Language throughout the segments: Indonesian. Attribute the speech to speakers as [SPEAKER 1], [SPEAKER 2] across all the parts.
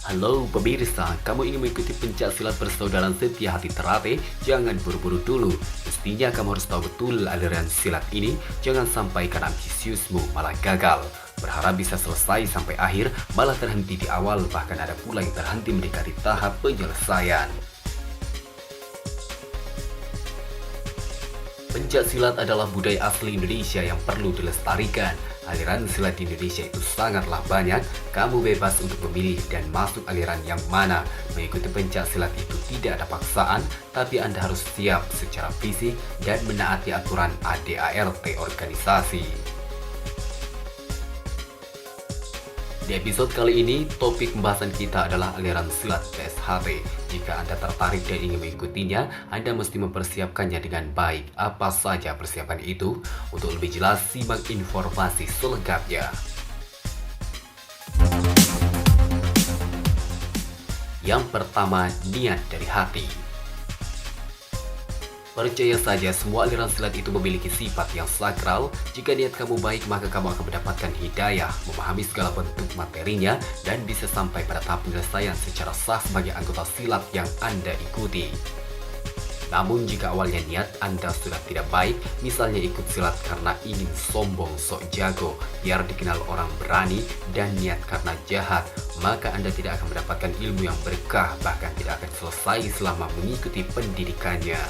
[SPEAKER 1] Halo pemirsa, kamu ingin mengikuti pencaksilat persaudaraan setia hati terate? Jangan buru-buru dulu. Mestinya kamu harus tahu betul aliran silat ini. Jangan sampai karena ambisiusmu malah gagal. Berharap bisa selesai sampai akhir, malah terhenti di awal, bahkan ada pula yang terhenti mendekati tahap penyelesaian. Pencaksilat adalah budaya asli Indonesia yang perlu dilestarikan. Aliran silat di Indonesia itu sangatlah banyak. Kamu bebas untuk memilih dan masuk aliran yang mana. Mengikuti pencaksilat itu tidak ada paksaan, tapi Anda harus siap secara fisik dan menaati aturan ADART organisasi. Di episode kali ini, topik pembahasan kita adalah aliran silat PSHT. Jika Anda tertarik dan ingin mengikutinya, Anda mesti mempersiapkannya dengan baik. Apa saja persiapan itu? Untuk lebih jelas, simak informasi selengkapnya. Yang pertama, niat dari hati. Percaya saja, semua aliran silat itu memiliki sifat yang sakral. Jika niat kamu baik, maka kamu akan mendapatkan hidayah, memahami segala bentuk materinya, dan bisa sampai pada tahap penyelesaian secara sah sebagai anggota silat yang Anda ikuti. Namun jika awalnya niat Anda sudah tidak baik, misalnya ikut silat karena ingin sombong sok jago, biar dikenal orang berani, dan niat karena jahat, maka Anda tidak akan mendapatkan ilmu yang berkah, bahkan tidak akan selesai selama mengikuti pendidikannya.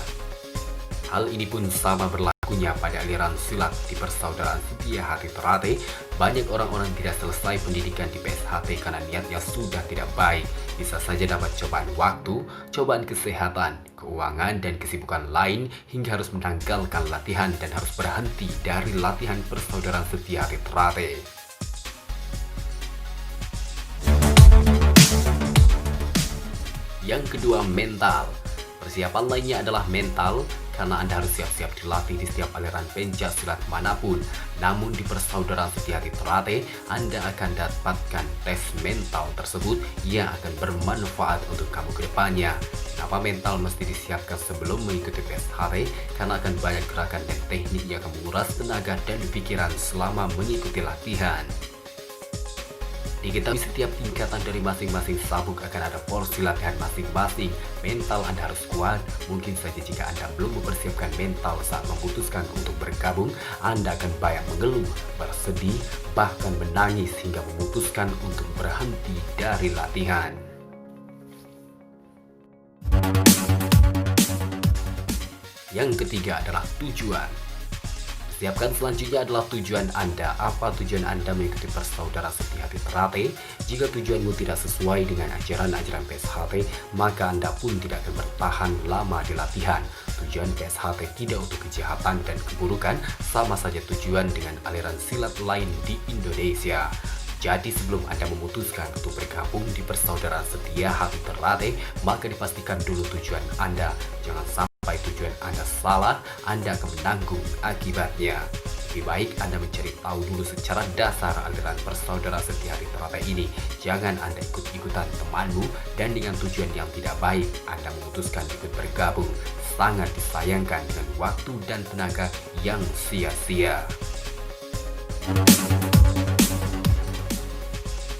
[SPEAKER 1] Hal ini pun sama berlakunya pada aliran silat di persaudaraan setia hati terate. Banyak orang-orang tidak selesai pendidikan di PSHT karena niatnya sudah tidak baik. Bisa saja dapat cobaan waktu, cobaan kesehatan, keuangan, dan kesibukan lain hingga harus menanggalkan latihan dan harus berhenti dari latihan persaudaraan setia hati terate. Yang kedua, mental. Persiapan lainnya adalah mental, karena Anda harus siap-siap dilatih di setiap aliran pencaksilat manapun. Namun di persaudaraan setia hati terate, Anda akan dapatkan tes mental tersebut yang akan bermanfaat untuk kamu ke depannya. Kenapa mental mesti disiapkan sebelum mengikuti PSHT? Karena akan banyak gerakan dan teknik yang akan menguras tenaga dan pikiran selama mengikuti latihan. Diketahui setiap tingkatan dari masing-masing sabuk akan ada porsi latihan masing-masing. Mental Anda harus kuat. Mungkin saja jika Anda belum mempersiapkan mental saat memutuskan untuk bergabung, Anda akan banyak mengeluh, bersedih, bahkan menangis hingga memutuskan untuk berhenti dari latihan. Yang ketiga adalah tujuan. Siapkan selanjutnya adalah tujuan Anda. Apa tujuan Anda mengikuti persaudaraan setia hati terate? Jika tujuanmu tidak sesuai dengan ajaran-ajaran PSHT, maka Anda pun tidak akan bertahan lama di latihan. Tujuan PSHT tidak untuk kejahatan dan keburukan, sama saja tujuan dengan aliran silat lain di Indonesia. Jadi sebelum Anda memutuskan untuk bergabung di persaudaraan setia hati terate, maka dipastikan dulu tujuan Anda. Jangan sampai tujuan Anda salah, Anda akan menanggung akibatnya. Lebih baik Anda mencari tahu dulu secara dasar aliran persaudaraan setia hati terate ini. Jangan Anda ikut-ikutan temanmu dan dengan tujuan yang tidak baik Anda memutuskan ikut bergabung. Sangat disayangkan dengan waktu dan tenaga yang sia-sia.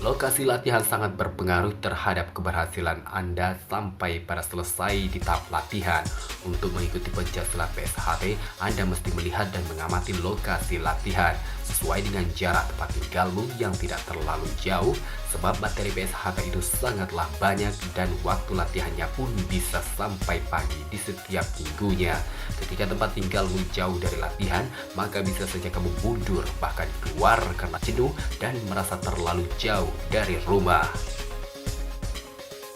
[SPEAKER 1] Lokasi latihan sangat berpengaruh terhadap keberhasilan Anda sampai pada selesai di tahap latihan. Untuk mengikuti pencaksilat PSHT, Anda mesti melihat dan mengamati lokasi latihan sesuai dengan jarak tempat tinggalmu yang tidak terlalu jauh, sebab materi PSHT itu sangatlah banyak dan waktu latihannya pun bisa sampai pagi di setiap minggunya. Ketika tempat tinggalmu jauh dari latihan, maka bisa saja kamu mundur, bahkan keluar karena jenuh dan merasa terlalu jauh dari rumah.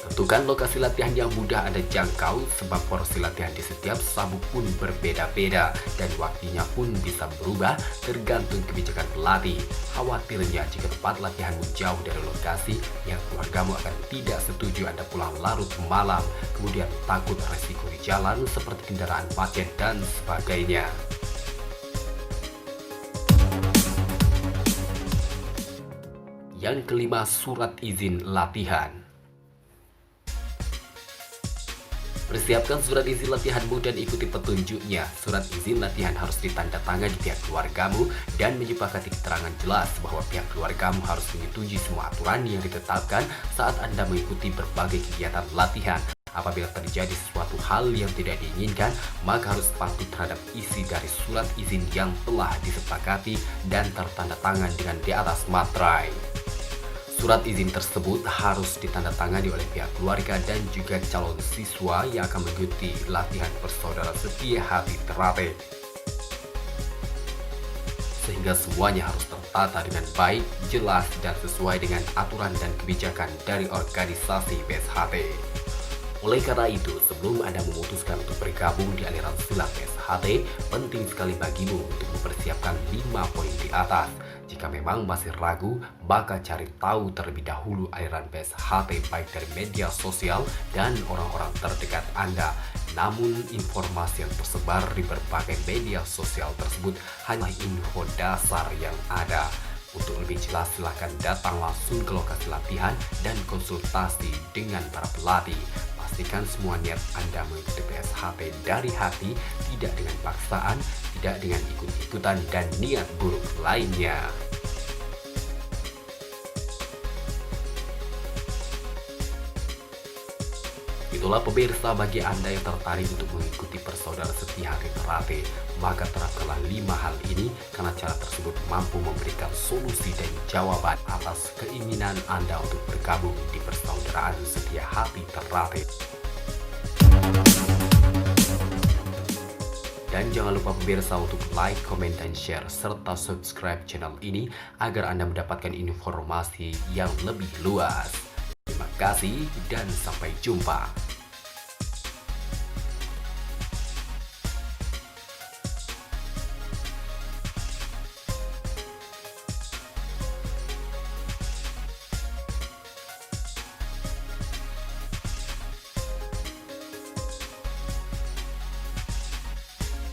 [SPEAKER 1] Tentukan lokasi latihan yang mudah Anda jangkau, sebab porsi latihan di setiap sabuk pun berbeda-beda dan waktunya pun bisa berubah tergantung kebijakan pelatih. Khawatirnya jika tempat latihanmu jauh dari lokasi, yang keluargamu akan tidak setuju Anda pulang larut malam, kemudian takut resiko di jalan seperti kendaraan macet dan sebagainya. Yang kelima, surat izin latihan. Persiapkan surat izin latihanmu dan ikuti petunjuknya. Surat izin latihan harus ditandatangani pihak keluargamu dan menyepakati keterangan jelas bahwa pihak keluargamu harus menyetujui semua aturan yang ditetapkan saat Anda mengikuti berbagai kegiatan latihan. Apabila terjadi sesuatu hal yang tidak diinginkan, maka harus patuh terhadap isi dari surat izin yang telah disepakati dan tertanda tangan dengan di atas materai. Surat izin tersebut harus ditandatangani oleh pihak keluarga dan juga calon siswa yang akan mengikuti latihan Persaudaraan Setia Hati Ternate. Sehingga semuanya harus tertata dengan baik, jelas, dan sesuai dengan aturan dan kebijakan dari organisasi PSHT. Oleh karena itu, sebelum Anda memutuskan untuk bergabung di aliran silat PSHT, penting sekali bagimu untuk mempersiapkan 5 poin di atas. Jika memang masih ragu, maka cari tahu terlebih dahulu aliran PSHT baik dari media sosial dan orang-orang terdekat Anda. Namun informasi yang tersebar di berbagai media sosial tersebut hanya info dasar yang ada. Untuk lebih jelas silahkan datang langsung ke lokasi latihan dan konsultasi dengan para pelatih. Pastikan semua niat Anda mengikuti PSHT dari hati, tidak dengan paksaan, tidak dengan ikut-ikutan dan niat buruk lainnya. Itulah pemirsa, bagi Anda yang tertarik untuk mengikuti Persaudaraan Setia Hati Ternate, maka terapkanlah 5 hal ini karena cara tersebut mampu memberikan solusi dan jawaban atas keinginan Anda untuk bergabung di Persaudaraan Setia Hati Ternate. Dan jangan lupa pemirsa untuk like, comment, dan share serta subscribe channel ini agar Anda mendapatkan informasi yang lebih luas. Terima kasih dan sampai jumpa.